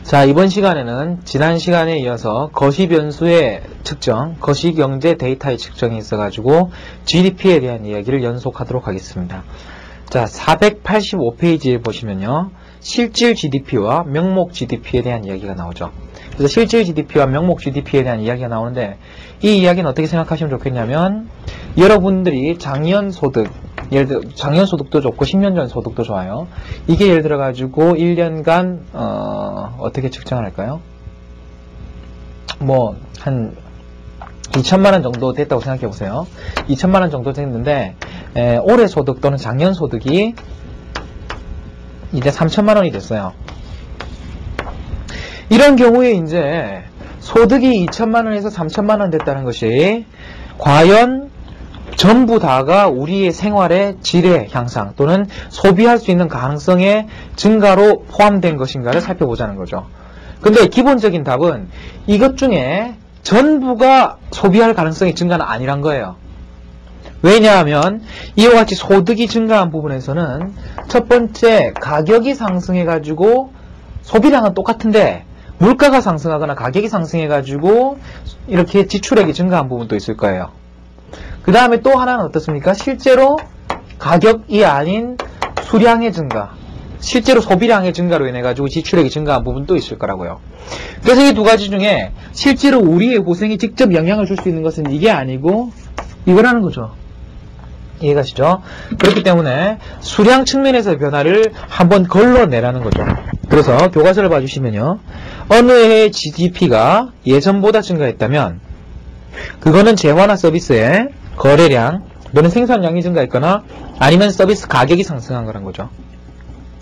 자, 이번 시간에는 지난 시간에 이어서 거시변수의 측정, 거시경제 데이터의 측정이 있어가지고 GDP에 대한 이야기를 연속하도록 하겠습니다. 자, 485페이지에 보시면요. 실질 GDP와 명목 GDP에 대한 이야기가 나오죠. 그래서 실질 GDP와 명목 GDP에 대한 이야기가 나오는데 이 이야기는 어떻게 생각하시면 좋겠냐면 여러분들이 작년 소득, 예를 들어 작년 소득도 좋고 10년 전 소득도 좋아요. 이게 예를 들어 가지고 1년간 어떻게 측정을 할까요? 뭐 한 2천만원 정도 됐다고 생각해 보세요. 2천만원 정도 됐는데 올해 소득 또는 작년 소득이 이제 3천만원이 됐어요. 이런 경우에 이제 소득이 2천만원에서 3천만원 됐다는 것이 과연 전부 다가 우리의 생활의 질의 향상 또는 소비할 수 있는 가능성의 증가로 포함된 것인가를 살펴보자는 거죠. 근데 기본적인 답은 이것 중에 전부가 소비할 가능성의 증가는 아니란 거예요. 왜냐하면 이와 같이 소득이 증가한 부분에서는 첫 번째 가격이 상승해가지고 소비량은 똑같은데 물가가 상승하거나 가격이 상승해가지고 이렇게 지출액이 증가한 부분도 있을 거예요. 그 다음에 또 하나는 어떻습니까? 실제로 가격이 아닌 수량의 증가, 실제로 소비량의 증가로 인해가지고 지출액이 증가한 부분도 있을 거라고요. 그래서 이 두 가지 중에 실제로 우리의 고생이 직접 영향을 줄 수 있는 것은 이게 아니고 이거라는 거죠. 이해가시죠? 그렇기 때문에 수량 측면에서의 변화를 한번 걸러내라는 거죠. 그래서 교과서를 봐주시면요. 어느 해의 GDP가 예전보다 증가했다면 그거는 재화나 서비스의 거래량 또는 생산량이 증가했거나 아니면 서비스 가격이 상승한 거란 거죠.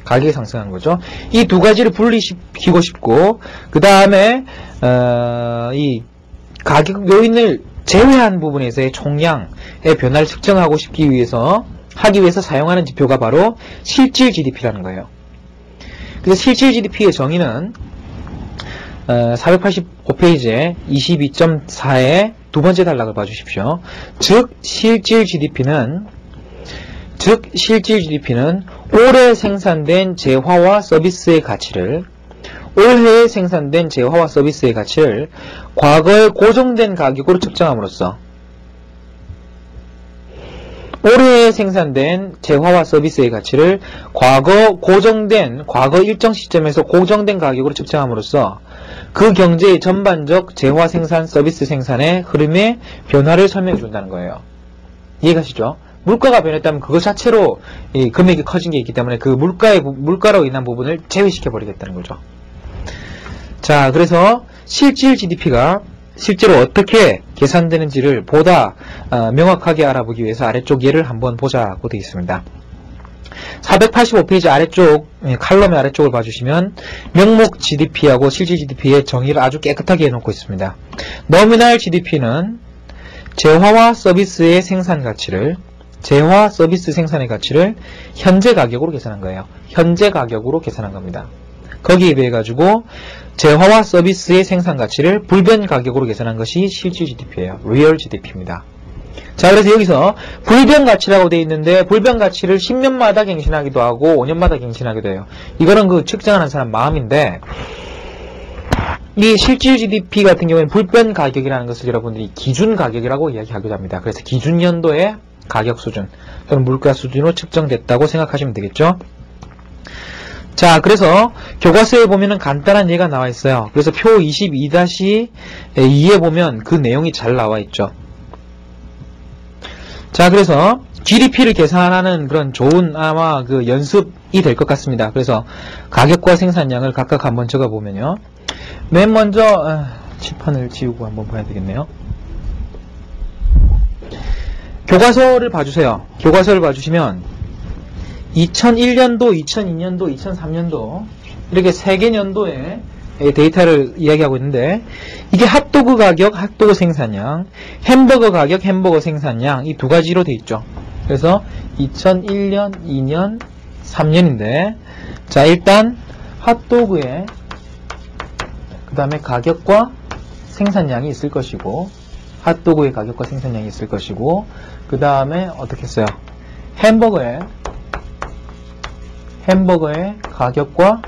가격이 상승한 거죠. 이 두 가지를 분리시키고 싶고 그 다음에 이 가격 요인을 제외한 부분에서의 총량의 변화를 측정하고 싶기 위해서 사용하는 지표가 바로 실질 GDP라는 거예요. 그래서 실질 GDP의 정의는 485페이지에 22.4의 두 번째 단락을 봐주십시오. 즉 실질 GDP는 올해 생산된 재화와 서비스의 가치를 올해에 생산된 재화와 서비스의 가치를 과거에 고정된 가격으로 측정함으로써 올해에 생산된 재화와 서비스의 가치를 과거 일정 시점에서 고정된 가격으로 측정함으로써 그 경제의 전반적 재화 생산, 서비스 생산의 흐름의 변화를 설명해 준다는 거예요. 이해가시죠? 물가가 변했다면 그것 자체로 이 금액이 커진 게 있기 때문에 그 물가로 인한 부분을 제외시켜 버리겠다는 거죠. 자, 그래서 실질 GDP가 실제로 어떻게 계산되는지를 보다 명확하게 알아보기 위해서 아래쪽 예를 한번 보자고 되어 있습니다. 485페이지 아래쪽 칼럼의 아래쪽을 봐주시면 명목 GDP하고 실질 GDP의 정의를 아주 깨끗하게 해놓고 있습니다. 노미널 GDP는 재화와 서비스의 생산 가치를 재화 서비스 생산의 가치를 현재 가격으로 계산한 거예요. 현재 가격으로 계산한 겁니다. 거기에 비해 가지고 재화와 서비스의 생산 가치를 불변 가격으로 계산한 것이 실질 GDP예요. Real GDP입니다. 자, 그래서 여기서 불변 가치라고 되어 있는데 불변 가치를 10년마다 갱신하기도 하고 5년마다 갱신하기도 해요. 이거는 그 측정하는 사람 마음인데 이 실질 GDP 같은 경우에는 불변 가격이라는 것을 여러분들이 기준 가격이라고 이야기하기도 합니다. 그래서 기준 연도의 가격 수준 또는 물가 수준으로 측정됐다고 생각하시면 되겠죠. 자, 그래서 교과서에 보면은 간단한 예가 나와 있어요. 그래서 표 22-2에 보면 그 내용이 잘 나와 있죠. 자, 그래서 GDP를 계산하는 그런 좋은 아마 그 연습이 될 것 같습니다. 그래서 가격과 생산량을 각각 한번 적어보면요. 맨 먼저 칠판을 지우고 한번 봐야 되겠네요. 교과서를 봐주세요. 교과서를 봐주시면 2001년도, 2002년도, 2003년도 이렇게 3개 년도의 데이터를 이야기하고 있는데 이게 핫도그 가격, 핫도그 생산량, 햄버거 가격, 햄버거 생산량 이 두 가지로 되어 있죠. 그래서 2001년, 2년, 3년인데 자, 일단 핫도그의 그 다음에 가격과 생산량이 있을 것이고 핫도그의 가격과 생산량이 있을 것이고 그 다음에 어떻게 했어요? 햄버거의 가격과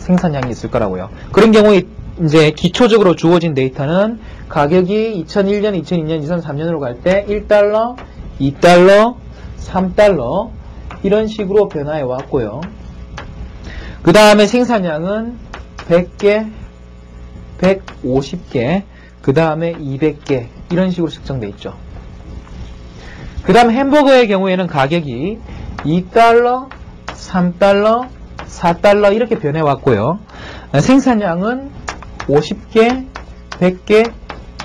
생산량이 있을 거라고요. 그런 경우에 이제 기초적으로 주어진 데이터는 가격이 2001년, 2002년, 2003년으로 갈 때 1달러, 2달러, 3달러 이런 식으로 변화해 왔고요. 그 다음에 생산량은 100개, 150개, 그 다음에 200개 이런 식으로 측정되어 있죠. 그 다음 햄버거의 경우에는 가격이 2달러, 3달러, 4달러 이렇게 변해왔고요. 생산량은 50개, 100개,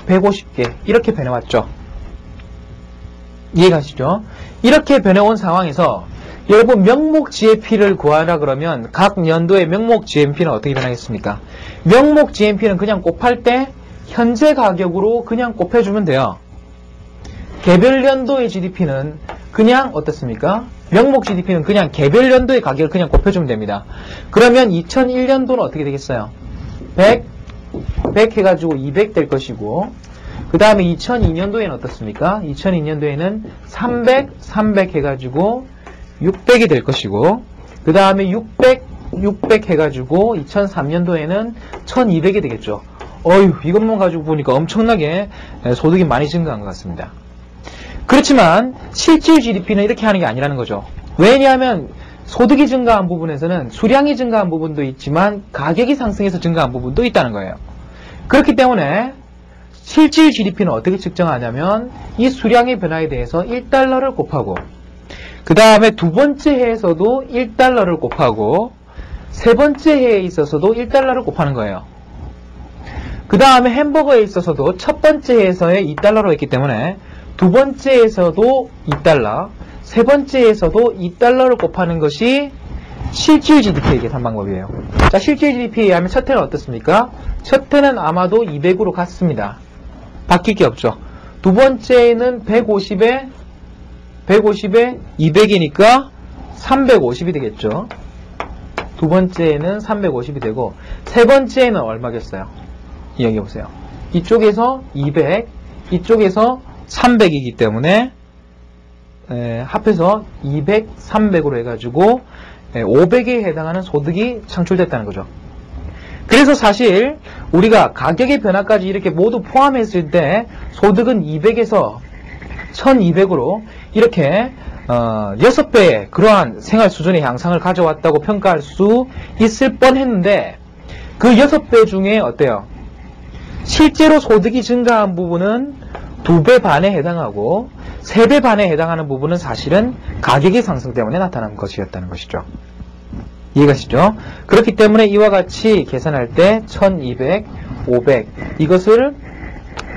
150개 이렇게 변해왔죠. 이해가시죠? 이렇게 변해온 상황에서 여러분 명목 GMP를 구하라 그러면 각 연도의 명목 GMP는 어떻게 변하겠습니까? 명목 GMP는 그냥 곱할 때 현재 가격으로 그냥 곱해주면 돼요. 개별 연도의 GDP는 그냥 어떻습니까? 명목 GDP는 그냥 개별 연도의 가격을 그냥 곱해주면 됩니다. 그러면 2001년도는 어떻게 되겠어요? 100 해가지고 200 될 것이고, 그 다음에 2002년도에는 어떻습니까? 2002년도에는 300 해가지고 600이 될 것이고, 그 다음에 600 해가지고 2003년도에는 1200이 되겠죠. 어휴, 이것만 가지고 보니까 엄청나게 소득이 많이 증가한 것 같습니다. 그렇지만 실질 GDP는 이렇게 하는 게 아니라는 거죠. 왜냐하면 소득이 증가한 부분에서는 수량이 증가한 부분도 있지만 가격이 상승해서 증가한 부분도 있다는 거예요. 그렇기 때문에 실질 GDP는 어떻게 측정하냐면 이 수량의 변화에 대해서 1달러를 곱하고, 그 다음에 두 번째 해에서도 1달러를 곱하고, 세 번째 해에 있어서도 1달러를 곱하는 거예요. 그 다음에 햄버거에 있어서도 첫 번째 해에서의 2달러로 했기 때문에 두 번째에서도 2달러, 세 번째에서도 2달러를 곱하는 것이 실질 GDP에 계산 방법이에요. 자, 실질 GDP에 하면 첫 해는 어떻습니까? 첫 해는 아마도 200으로 같습니다. 바뀔 게 없죠. 두 번째는 150에 200이니까 350이 되겠죠. 두 번째는 350이 되고, 세 번째는 얼마겠어요? 여기 보세요. 이쪽에서 200, 이쪽에서 300이기 때문에 합해서 200, 300으로 해가지고 500에 해당하는 소득이 창출됐다는 거죠. 그래서 사실 우리가 가격의 변화까지 이렇게 모두 포함했을 때 소득은 200에서 1200으로 이렇게 6배의 그러한 생활 수준의 향상을 가져왔다고 평가할 수 있을 뻔했는데, 그 6배 중에 어때요? 실제로 소득이 증가한 부분은 2배 반에 해당하고 3배 반에 해당하는 부분은 사실은 가격의 상승 때문에 나타난 것이었다는 것이죠. 이해가시죠? 그렇기 때문에 이와 같이 계산할 때 1200, 500 이것을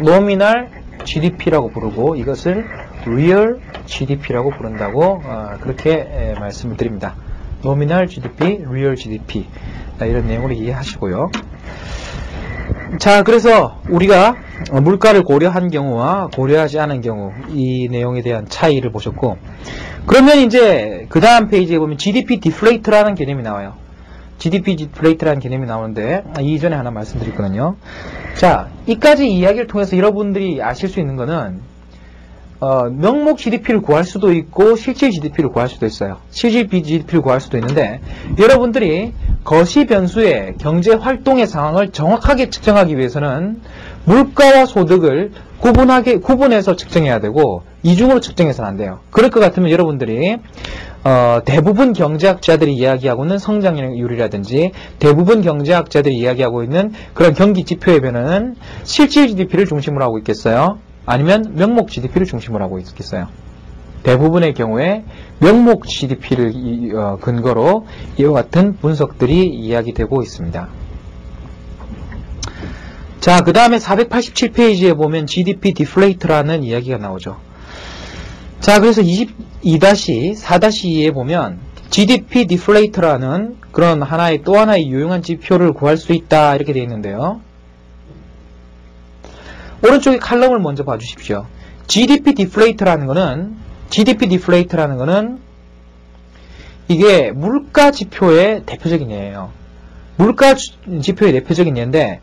노미널 GDP라고 부르고 이것을 Real GDP라고 부른다고 그렇게 말씀을 드립니다. 노미널 GDP, Real GDP 이런 내용을 이해하시고요. 자, 그래서 우리가 물가를 고려한 경우와 고려하지 않은 경우 이 내용에 대한 차이를 보셨고, 그러면 이제 그 다음 페이지에 보면 GDP 디플레이트라는 개념이 나와요. GDP 디플레이트라는 개념이 나오는데 이전에 하나 말씀드렸거든요. 자, 이까지 이야기를 통해서 여러분들이 아실 수 있는 거는 명목 GDP를 구할 수도 있고 실질 GDP를 구할 수도 있어요. 실질 GDP를 구할 수도 있는데, 여러분들이 거시 변수의 경제 활동의 상황을 정확하게 측정하기 위해서는 물가와 소득을 구분해서 측정해야 되고 이중으로 측정해서는 안 돼요. 그럴 것 같으면 여러분들이 대부분 경제학자들이 이야기하고 있는 성장률이라든지 대부분 경제학자들이 이야기하고 있는 그런 경기 지표의 변화는 실질 GDP를 중심으로 하고 있겠어요? 아니면 명목 GDP를 중심으로 하고 있겠어요? 대부분의 경우에 명목 GDP를 근거로 이와 같은 분석들이 이야기되고 있습니다. 자, 그 다음에 487페이지에 보면 GDP 디플레이트라는 이야기가 나오죠. 자, 그래서 22-4-2에 보면 GDP 디플레이트라는 그런 또 하나의 유용한 지표를 구할 수 있다 이렇게 되어 있는데요. 오른쪽에 칼럼을 먼저 봐주십시오. GDP 디플레이트라는 거는 이게 물가 지표의 대표적인 예예요. 물가 지표의 대표적인 예인데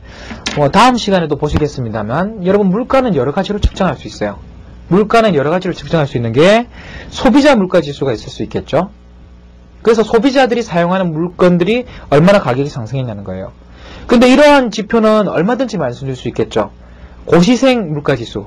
다음 시간에도 보시겠습니다만, 여러분 물가는 여러 가지로 측정할 수 있어요. 물가는 여러 가지로 측정할 수 있는 게 소비자 물가 지수가 있을 수 있겠죠. 그래서 소비자들이 사용하는 물건들이 얼마나 가격이 상승했냐는 거예요. 근데 이러한 지표는 얼마든지 말씀드릴 수 있겠죠. 고시생 물가지수.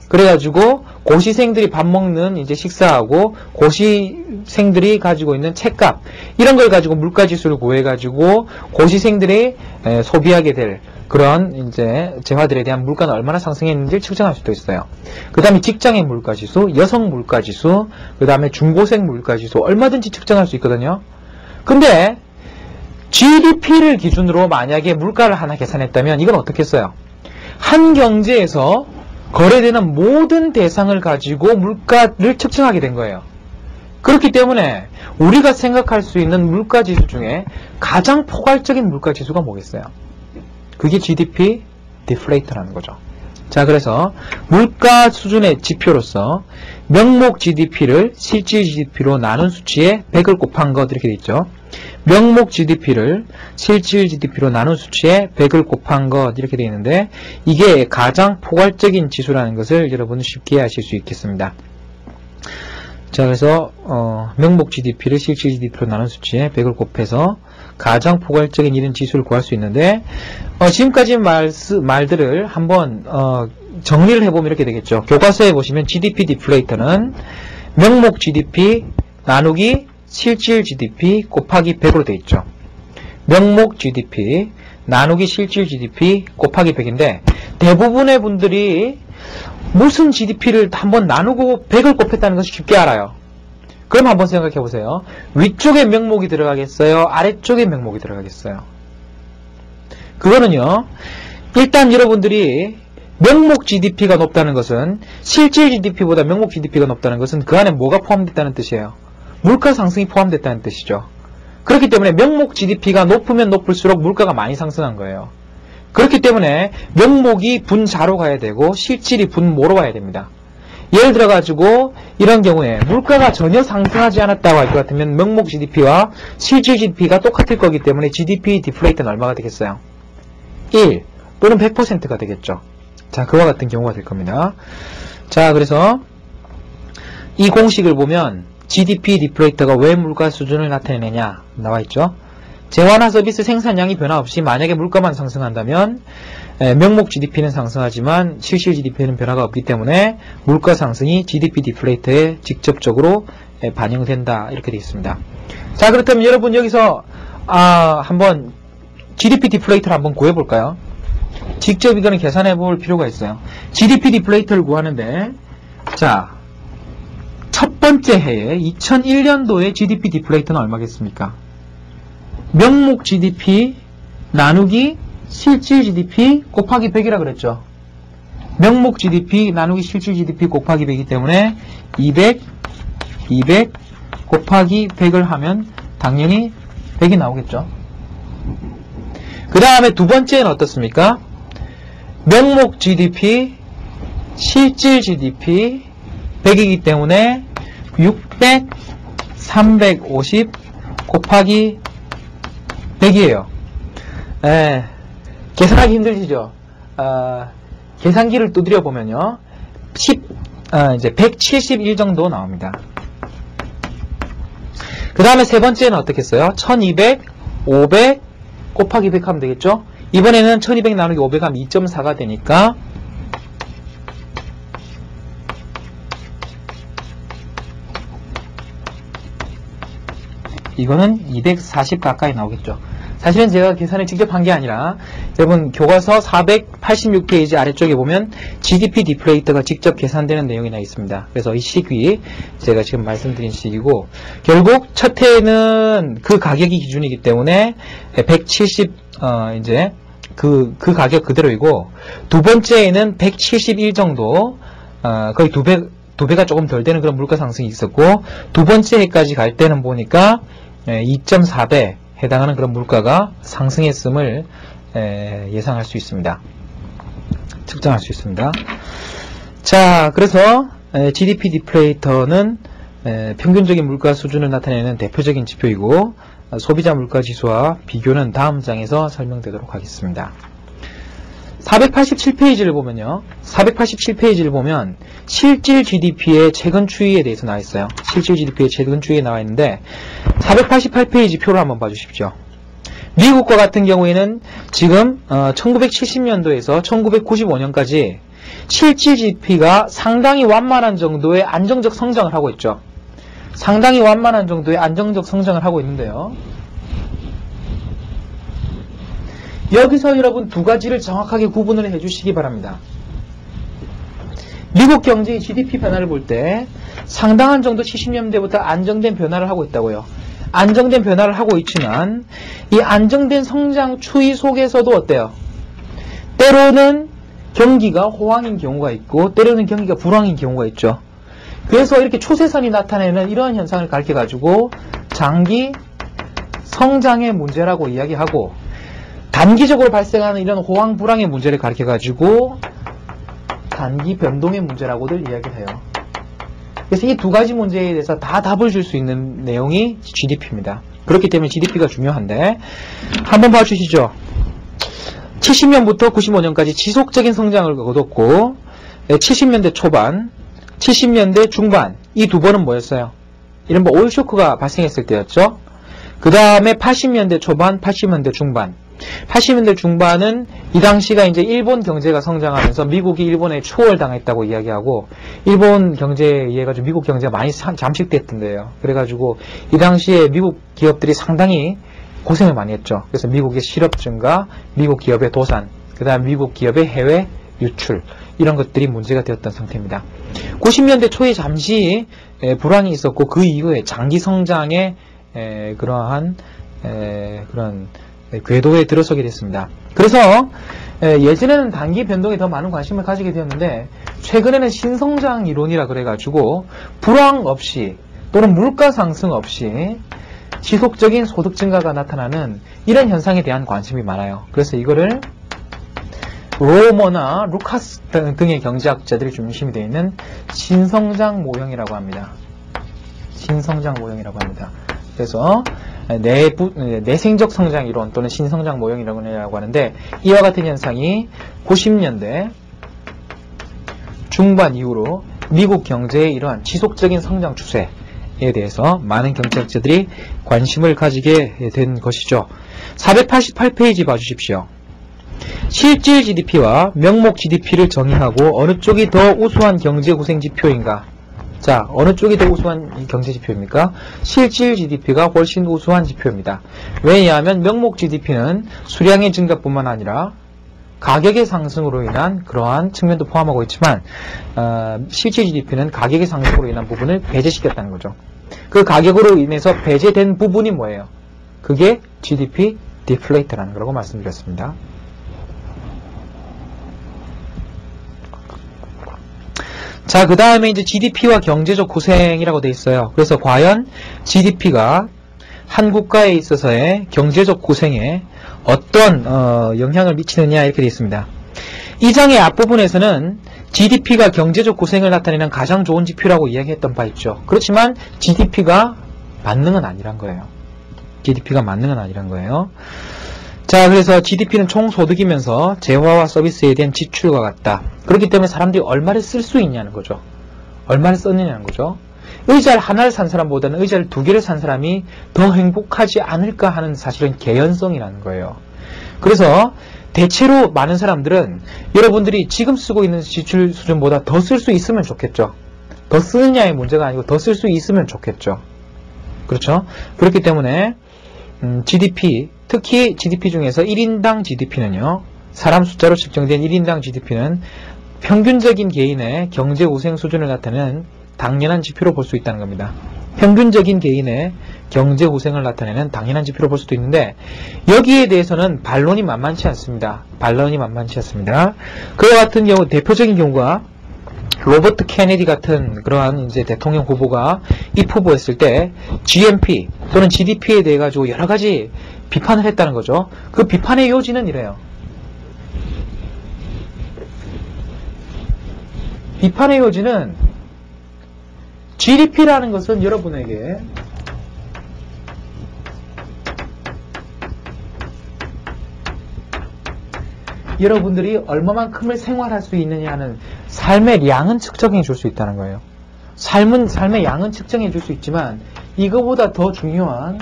그래가지고 고시생들이 밥 먹는 이제 식사하고 고시생들이 가지고 있는 책값 이런 걸 가지고 물가지수를 구해가지고 고시생들이 소비하게 될 그런 이제 재화들에 대한 물가는 얼마나 상승했는지를 측정할 수도 있어요. 그 다음에 직장인 물가지수, 여성 물가지수, 그 다음에 중고생 물가지수 얼마든지 측정할 수 있거든요. 근데 GDP를 기준으로 만약에 물가를 하나 계산했다면 이건 어떻겠어요? 한 경제에서 거래되는 모든 대상을 가지고 물가를 측정하게 된 거예요. 그렇기 때문에 우리가 생각할 수 있는 물가지수 중에 가장 포괄적인 물가지수가 뭐겠어요? 그게 GDP 디플레이터라는 거죠. 자, 그래서 물가 수준의 지표로서 명목 GDP를 실질 GDP로 나눈 수치에 100을 곱한 것 이렇게 돼 있죠. 명목 GDP를 실질 GDP로 나눈 수치에 100을 곱한 것 이렇게 되어 있는데 이게 가장 포괄적인 지수라는 것을 여러분은 쉽게 아실 수 있겠습니다. 자, 그래서 명목 GDP를 실질 GDP로 나눈 수치에 100을 곱해서 가장 포괄적인 이런 지수를 구할 수 있는데 지금까지 말들을 한번 정리를 해보면 이렇게 되겠죠. 교과서에 보시면 GDP 디플레이터는 명목 GDP 나누기 실질 GDP 곱하기 100으로 되어 있죠. 명목 GDP 나누기 실질 GDP 곱하기 100인데 대부분의 분들이 무슨 GDP를 한번 나누고 100을 곱했다는 것을 쉽게 알아요. 그럼 한번 생각해 보세요. 위쪽에 명목이 들어가겠어요? 아래쪽에 명목이 들어가겠어요? 그거는요. 일단 여러분들이 명목 GDP가 높다는 것은 실질 GDP보다 명목 GDP가 높다는 것은 그 안에 뭐가 포함됐다는 뜻이에요? 물가 상승이 포함됐다는 뜻이죠. 그렇기 때문에 명목 GDP가 높으면 높을수록 물가가 많이 상승한 거예요. 그렇기 때문에 명목이 분자로 가야 되고 실질이 분모로 가야 됩니다. 예를 들어 가지고 이런 경우에 물가가 전혀 상승하지 않았다고 할 것 같으면 명목 GDP와 실질 GDP가 똑같을 거기 때문에 GDP 디플레이터는 얼마가 되겠어요? 1 또는 100%가 되겠죠. 자, 그와 같은 경우가 될 겁니다. 자, 그래서 이 공식을 보면 GDP 디플레이터가 왜 물가 수준을 나타내느냐 나와 있죠. 재화나 서비스 생산량이 변화 없이 만약에 물가만 상승한다면 명목 GDP는 상승하지만 실질 GDP는 변화가 없기 때문에 물가 상승이 GDP 디플레이터에 직접적으로 반영된다 이렇게 되어 있습니다. 자, 그렇다면 여러분 여기서 한번 GDP 디플레이터를 한번 구해볼까요? 직접 이거는 계산해 볼 필요가 있어요. GDP 디플레이터를 구하는데 자, 첫 번째 해에 2001년도에 GDP 디플레이터는 얼마겠습니까? 명목 GDP 나누기 실질 GDP 곱하기 100이라 그랬죠. 명목 GDP 나누기 실질 GDP 곱하기 100이기 때문에 200 곱하기 100을 하면 당연히 100이 나오겠죠. 그 다음에 두 번째는 어떻습니까? 명목 GDP 실질 GDP 100이기 때문에 600 350 곱하기 100이에요. 계산하기 힘들시죠? 계산기를 두드려 보면요. 이제 171 정도 나옵니다. 그 다음에 세 번째는 어떻겠어요? 1200, 500 곱하기 100 하면 되겠죠? 이번에는 1200 나누기 500 하면 2.4가 되니까 이거는 240 가까이 나오겠죠. 사실은 제가 계산을 직접 한 게 아니라 여러분 교과서 486페이지 아래쪽에 보면 GDP 디플레이터가 직접 계산되는 내용이 나 있습니다. 그래서 이 식이 제가 지금 말씀드린 식이고 결국 첫 해에는 그 가격이 기준이기 때문에 170 이제 그 가격 그대로이고 두 번째에는 171 정도 거의 두 배가 조금 덜 되는 그런 물가 상승이 있었고 두 번째 해까지 갈 때는 보니까 2.4배 해당하는 그런 물가가 상승했음을 예상할 수 있습니다. 측정할 수 있습니다. 자, 그래서 GDP 디플레이터는 평균적인 물가 수준을 나타내는 대표적인 지표이고 소비자 물가 지수와 비교는 다음 장에서 설명되도록 하겠습니다. 487페이지를 보면요. 487페이지를 보면 실질 GDP의 최근 추이에 대해서 나와 있어요. 실질 GDP의 최근 추이에 나와 있는데 488페이지 표를 한번 봐주십시오. 미국과 같은 경우에는 지금 1970년도에서 1995년까지 실질 GDP가 상당히 완만한 정도의 안정적 성장을 하고 있죠. 상당히 완만한 정도의 안정적 성장을 하고 있는데요. 여기서 여러분 두 가지를 정확하게 구분을 해주시기 바랍니다. 미국 경제의 GDP 변화를 볼 때 상당한 정도 70년대부터 안정된 변화를 하고 있다고요. 안정된 변화를 하고 있지만 이 안정된 성장 추이 속에서도 어때요? 때로는 경기가 호황인 경우가 있고 때로는 경기가 불황인 경우가 있죠. 그래서 이렇게 초세선이 나타내는 이러한 현상을 가리켜가지고 장기 성장의 문제라고 이야기하고 단기적으로 발생하는 이런 호황 불황의 문제를 가리켜가지고 단기 변동의 문제라고들 이야기를 해요. 그래서 이 두 가지 문제에 대해서 다 답을 줄 수 있는 내용이 GDP입니다. 그렇기 때문에 GDP가 중요한데 한번 봐주시죠. 70년부터 95년까지 지속적인 성장을 거뒀고 70년대 초반, 70년대 중반 이 두 번은 뭐였어요? 이른바 오일 쇼크가 발생했을 때였죠. 그 다음에 80년대 초반, 80년대 중반. 80년대 중반은 이 당시가 이제 일본 경제가 성장하면서 미국이 일본에 추월당했다고 이야기하고 일본 경제에 의해 가지고 미국 경제가 많이 잠식됐던데요. 그래가지고 이 당시에 미국 기업들이 상당히 고생을 많이 했죠. 그래서 미국의 실업 증가, 미국 기업의 도산, 그 다음 미국 기업의 해외 유출 이런 것들이 문제가 되었던 상태입니다. 90년대 초에 잠시 불황이 있었고 그 이후에 장기 성장의 그러한 그런 궤도에 들어서게 됐습니다. 그래서 예전에는 단기 변동에 더 많은 관심을 가지게 되었는데 최근에는 신성장 이론이라 그래가지고 불황 없이 또는 물가 상승 없이 지속적인 소득 증가가 나타나는 이런 현상에 대한 관심이 많아요. 그래서 이거를 로머나 루카스 등의 경제학자들이 중심이 되어 있는 신성장 모형이라고 합니다. 신성장 모형이라고 합니다. 그래서 내생적 성장 이론 또는 신성장 모형이라고 하는데 이와 같은 현상이 90년대 중반 이후로 미국 경제의 이러한 지속적인 성장 추세에 대해서 많은 경제학자들이 관심을 가지게 된 것이죠. 488페이지 봐주십시오. 실질 GDP와 명목 GDP를 정의하고 어느 쪽이 더 우수한 경제구생 지표인가? 자, 어느 쪽이 더 우수한 경제 지표입니까? 실질 GDP가 훨씬 우수한 지표입니다. 왜냐하면 명목 GDP는 수량의 증가뿐만 아니라 가격의 상승으로 인한 그러한 측면도 포함하고 있지만 실질 GDP는 가격의 상승으로 인한 부분을 배제시켰다는 거죠. 그 가격으로 인해서 배제된 부분이 뭐예요? 그게 GDP 디플레이트라는 거라고 말씀드렸습니다. 자, 그 다음에 이제 GDP와 경제적 고생이라고 되어 있어요. 그래서 과연 GDP가 한 국가에 있어서의 경제적 고생에 어떤 영향을 미치느냐 이렇게 되어 있습니다. 이 장의 앞부분에서는 GDP가 경제적 고생을 나타내는 가장 좋은 지표라고 이야기했던 바 있죠. 그렇지만 GDP가 만능은 아니란 거예요. GDP가 만능은 아니란 거예요. 자, 그래서 GDP는 총소득이면서 재화와 서비스에 대한 지출과 같다. 그렇기 때문에 사람들이 얼마를 쓸 수 있냐는 거죠. 얼마를 썼느냐는 거죠. 의자를 하나를 산 사람보다는 의자를 두 개를 산 사람이 더 행복하지 않을까 하는 사실은 개연성이라는 거예요. 그래서 대체로 많은 사람들은 여러분들이 지금 쓰고 있는 지출 수준보다 더 쓸 수 있으면 좋겠죠. 더 쓰느냐의 문제가 아니고 더 쓸 수 있으면 좋겠죠. 그렇죠? 그렇기 때문에 GDP, 특히 GDP 중에서 1인당 GDP는요. 사람 숫자로 측정된 1인당 GDP는 평균적인 개인의 경제 우생 수준을 나타내는 당연한 지표로 볼 수 있다는 겁니다. 평균적인 개인의 경제 우생을 나타내는 당연한 지표로 볼 수도 있는데 여기에 대해서는 반론이 만만치 않습니다. 반론이 만만치 않습니다. 그와 같은 경우 대표적인 경우가 로버트 케네디 같은 그러한 이제 대통령 후보가 입후보했을 때 GNP 또는 GDP에 대해 가지고 여러 가지 비판을 했다는 거죠. 그 비판의 요지는 이래요. 비판의 요지는 GDP라는 것은 여러분에게 여러분들이 얼마만큼을 생활할 수 있느냐는 삶의 양은 측정해 줄 수 있다는 거예요. 삶의 양은 측정해 줄 수 있지만 이거보다 더 중요한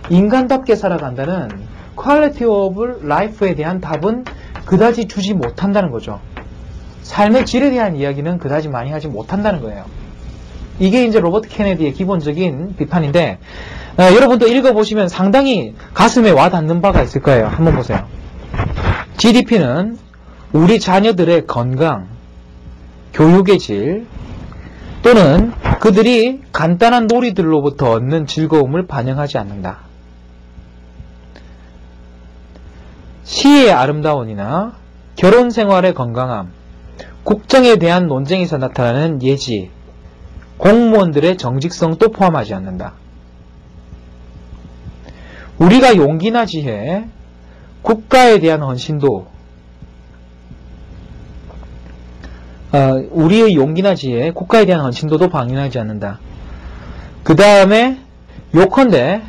인간답게 살아간다는 퀄리티 오브 라이프에 대한 답은 그다지 주지 못한다는 거죠. 삶의 질에 대한 이야기는 그다지 많이 하지 못한다는 거예요. 이게 이제 로버트 케네디의 기본적인 비판인데 여러분도 읽어보시면 상당히 가슴에 와닿는 바가 있을 거예요. 한번 보세요. GDP는 우리 자녀들의 건강, 교육의 질 또는 그들이 간단한 놀이들로부터 얻는 즐거움을 반영하지 않는다. 시의 아름다움이나 결혼 생활의 건강함, 국정에 대한 논쟁에서 나타나는 예지, 공무원들의 정직성도 포함하지 않는다. 우리가 용기나 지혜, 국가에 대한 헌신도 우리의 용기나 지혜, 국가에 대한 헌신도도 방임하지 않는다. 그 다음에 요컨대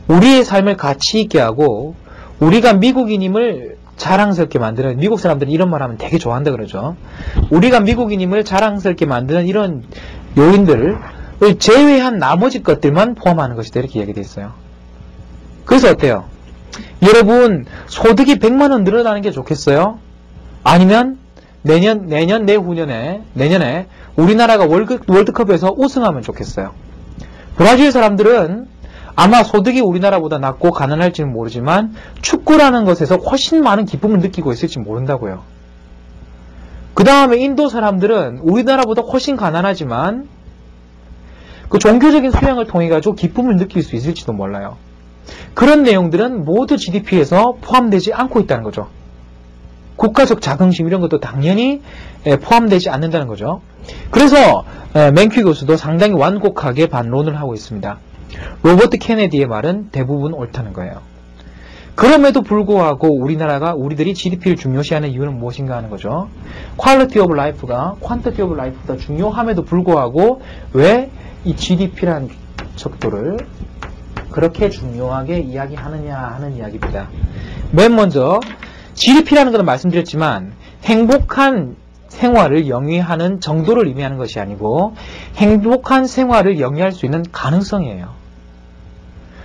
우리의 삶을 가치 있게 하고 우리가 미국인임을 자랑스럽게 만드는, 미국 사람들은 이런 말 하면 되게 좋아한다 그러죠. 우리가 미국인임을 자랑스럽게 만드는 이런 요인들을 제외한 나머지 것들만 포함하는 것이다 이렇게 얘기되어 있어요. 그래서 어때요? 여러분 소득이 100만원 늘어나는 게 좋겠어요? 아니면 내년에 우리나라가 월드컵에서 우승하면 좋겠어요? 브라질 사람들은 아마 소득이 우리나라보다 낮고 가난할지는 모르지만 축구라는 것에서 훨씬 많은 기쁨을 느끼고 있을지 모른다고요. 그 다음에 인도 사람들은 우리나라보다 훨씬 가난하지만 그 종교적인 수양을 통해 가지고 기쁨을 느낄 수 있을지도 몰라요. 그런 내용들은 모두 GDP에서 포함되지 않고 있다는 거죠. 국가적 자긍심 이런 것도 당연히 포함되지 않는다는 거죠. 그래서 맨큐 교수도 상당히 완곡하게 반론을 하고 있습니다. 로버트 케네디의 말은 대부분 옳다는 거예요. 그럼에도 불구하고 우리들이 GDP를 중요시하는 이유는 무엇인가 하는 거죠. 퀄리티 오브 라이프가 퀀티티 오브 라이프보다 중요함에도 불구하고 왜 이 GDP라는 척도를 그렇게 중요하게 이야기하느냐 하는 이야기입니다. 맨 먼저 GDP라는 것은 말씀드렸지만 행복한 생활을 영위하는 정도를 의미하는 것이 아니고 행복한 생활을 영위할 수 있는 가능성이에요.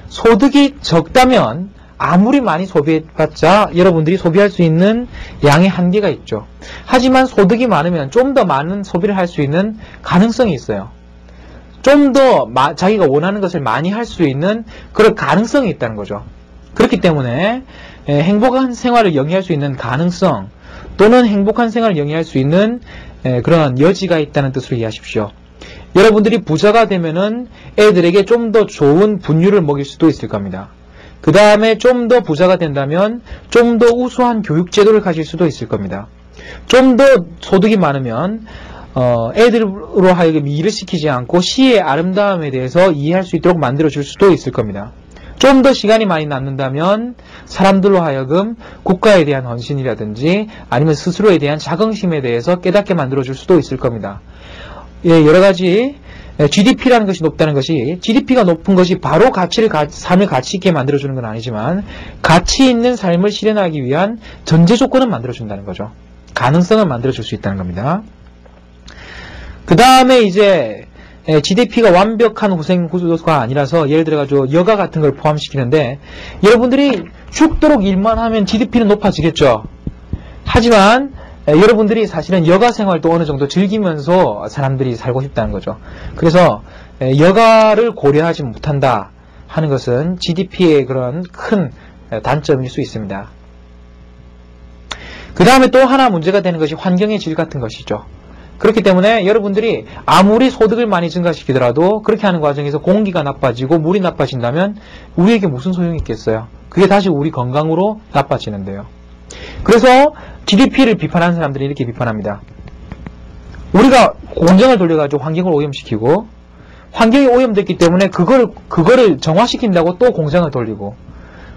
소득이 적다면 아무리 많이 소비해봤자 여러분들이 소비할 수 있는 양의 한계가 있죠. 하지만 소득이 많으면 좀 더 많은 소비를 할 수 있는 가능성이 있어요. 좀 더 자기가 원하는 것을 많이 할 수 있는 그런 가능성이 있다는 거죠. 그렇기 때문에 행복한 생활을 영위할 수 있는 가능성 또는 행복한 생활을 영위할 수 있는 그런 여지가 있다는 뜻으로 이해하십시오. 여러분들이 부자가 되면은 애들에게 좀 더 좋은 분유를 먹일 수도 있을 겁니다. 그 다음에 좀 더 부자가 된다면 좀 더 우수한 교육제도를 가질 수도 있을 겁니다. 좀 더 소득이 많으면 애들로 하여금 일을 시키지 않고 시의 아름다움에 대해서 이해할 수 있도록 만들어줄 수도 있을 겁니다. 좀 더 시간이 많이 남는다면 사람들로 하여금 국가에 대한 헌신이라든지 아니면 스스로에 대한 자긍심에 대해서 깨닫게 만들어줄 수도 있을 겁니다. 여러가지 GDP라는 것이 높다는 것이 GDP가 높은 것이 바로 삶을 가치 있게 만들어주는 건 아니지만 가치 있는 삶을 실현하기 위한 전제 조건을 만들어준다는 거죠. 가능성을 만들어줄 수 있다는 겁니다. 그 다음에 이제 GDP가 완벽한 후생 구조가 아니라서 예를 들어가지고 여가 같은 걸 포함시키는데 여러분들이 죽도록 일만 하면 GDP는 높아지겠죠. 하지만 여러분들이 사실은 여가 생활도 어느 정도 즐기면서 사람들이 살고 싶다는 거죠. 그래서 여가를 고려하지 못한다 하는 것은 GDP의 그런 큰 단점일 수 있습니다. 그 다음에 또 하나 문제가 되는 것이 환경의 질 같은 것이죠. 그렇기 때문에 여러분들이 아무리 소득을 많이 증가시키더라도 그렇게 하는 과정에서 공기가 나빠지고 물이 나빠진다면 우리에게 무슨 소용이 있겠어요? 그게 다시 우리 건강으로 나빠지는데요. 그래서 GDP를 비판하는 사람들이 이렇게 비판합니다. 우리가 공정을 돌려가지고 환경을 오염시키고 환경이 오염됐기 때문에 그거를 정화시킨다고 또 공장을 돌리고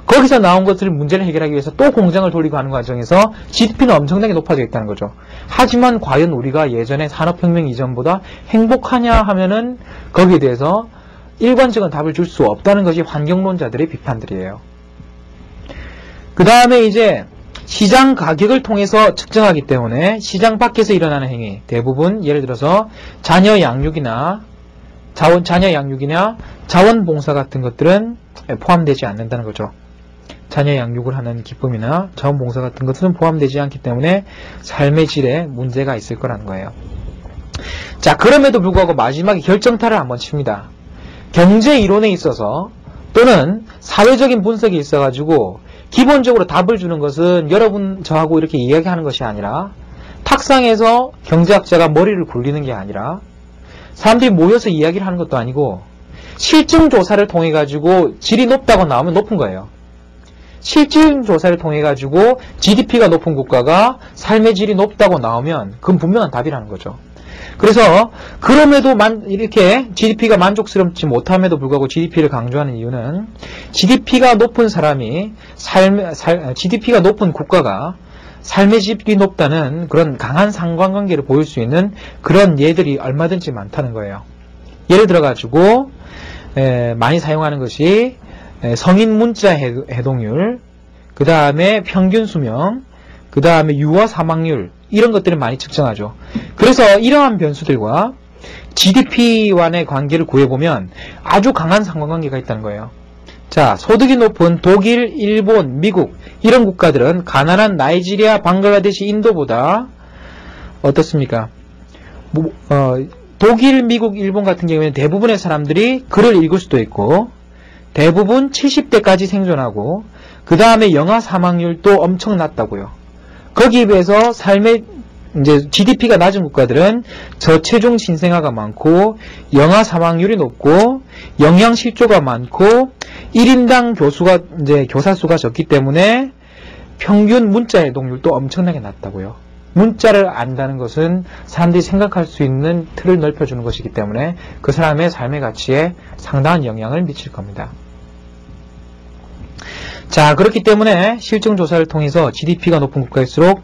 거기서 나온 것을 문제를 해결하기 위해서 또 공장을 돌리고 하는 과정에서 GDP는 엄청나게 높아져 있다는 거죠. 하지만 과연 우리가 예전에 산업혁명 이전보다 행복하냐 하면은 거기에 대해서 일관적인 답을 줄 수 없다는 것이 환경론자들의 비판들이에요. 그 다음에 이제 시장 가격을 통해서 측정하기 때문에 시장 밖에서 일어나는 행위, 대부분 예를 들어서 자녀 양육이나 자원봉사 같은 것들은 포함되지 않는다는 거죠. 자녀 양육을 하는 기쁨이나 자원봉사 같은 것은 포함되지 않기 때문에 삶의 질에 문제가 있을 거라는 거예요. 자, 그럼에도 불구하고 마지막에 결정타를 한번 칩니다. 경제 이론에 있어서 또는 사회적인 분석이 있어가지고 기본적으로 답을 주는 것은 여러분 저하고 이렇게 이야기하는 것이 아니라 탁상에서 경제학자가 머리를 굴리는 게 아니라 사람들이 모여서 이야기를 하는 것도 아니고 실증조사를 통해 가지고 질이 높다고 나오면 높은 거예요. 실증조사를 통해 가지고 GDP가 높은 국가가 삶의 질이 높다고 나오면 그건 분명한 답이라는 거죠. 그래서 그럼에도 이렇게 GDP가 만족스럽지 못함에도 불구하고 GDP를 강조하는 이유는 GDP가 높은 사람이 GDP가 높은 국가가 삶의 질이 높다는 그런 강한 상관관계를 보일 수 있는 그런 예들이 얼마든지 많다는 거예요. 예를 들어 가지고 많이 사용하는 것이 성인 문자 해동률, 그 다음에 평균 수명, 그 다음에 유아 사망률, 이런 것들을 많이 측정하죠. 그래서 이러한 변수들과 GDP와의 관계를 구해보면 아주 강한 상관관계가 있다는 거예요. 자, 소득이 높은 독일, 일본, 미국 이런 국가들은 가난한 나이지리아, 방글라데시, 인도보다 어떻습니까? 독일, 미국, 일본 같은 경우에는 대부분의 사람들이 글을 읽을 수도 있고 대부분 70대까지 생존하고 그 다음에 영아 사망률도 엄청 낮다고요. 거기에 비해서 삶의 이제 GDP가 낮은 국가들은 저체중 신생아가 많고 영아 사망률이 높고 영양 실조가 많고 1인당 교사 수가 적기 때문에 평균 문자 해독률도 엄청나게 낮다고요. 문자를 안다는 것은 사람들이 생각할 수 있는 틀을 넓혀주는 것이기 때문에 그 사람의 삶의 가치에 상당한 영향을 미칠 겁니다. 자, 그렇기 때문에 실증조사를 통해서 GDP가 높은 국가일수록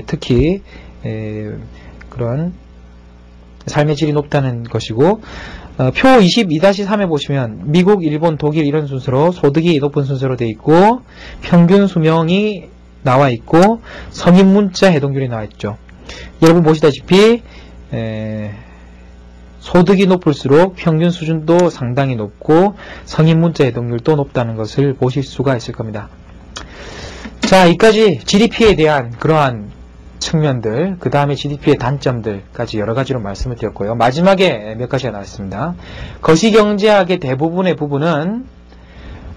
특히 그런 삶의 질이 높다는 것이고 표 22-3에 보시면 미국, 일본, 독일 이런 순서로 소득이 높은 순서로 되어 있고 평균 수명이 나와 있고 성인 문자 해독률이 나와 있죠. 여러분 보시다시피 소득이 높을수록 평균 수준도 상당히 높고 성인 문자 해독률도 높다는 것을 보실 수가 있을 겁니다. 자, 여기까지 GDP에 대한 그러한 측면들, 그 다음에 GDP의 단점들까지 여러 가지로 말씀을 드렸고요. 마지막에 몇 가지가 나왔습니다. 거시경제학의 대부분의 부분은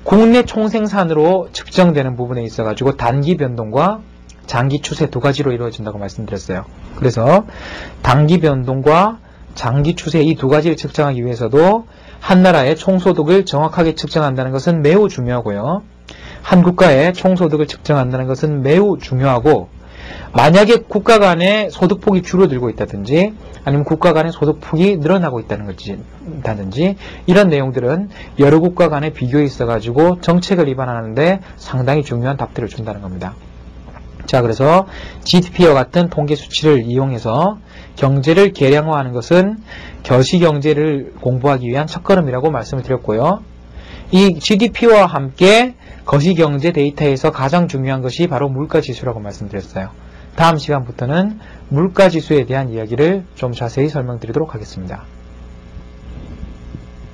국내 총생산으로 측정되는 부분에 있어가지고 단기 변동과 장기 추세 두 가지로 이루어진다고 말씀드렸어요. 그래서 단기 변동과 장기 추세 이 두 가지를 측정하기 위해서도 한 나라의 총소득을 정확하게 측정한다는 것은 매우 중요하고요. 한 국가의 총소득을 측정한다는 것은 매우 중요하고 만약에 국가 간의 소득폭이 줄어들고 있다든지 아니면 국가 간의 소득폭이 늘어나고 있다든지 이런 내용들은 여러 국가 간의 비교에 있어가지고 정책을 위반하는데 상당히 중요한 답들을 준다는 겁니다. 자, 그래서 GDP와 같은 통계 수치를 이용해서 경제를 계량화하는 것은 거시경제를 공부하기 위한 첫걸음이라고 말씀을 드렸고요. 이 GDP와 함께 거시경제 데이터에서 가장 중요한 것이 바로 물가지수라고 말씀드렸어요. 다음 시간부터는 물가지수에 대한 이야기를 좀 자세히 설명드리도록 하겠습니다.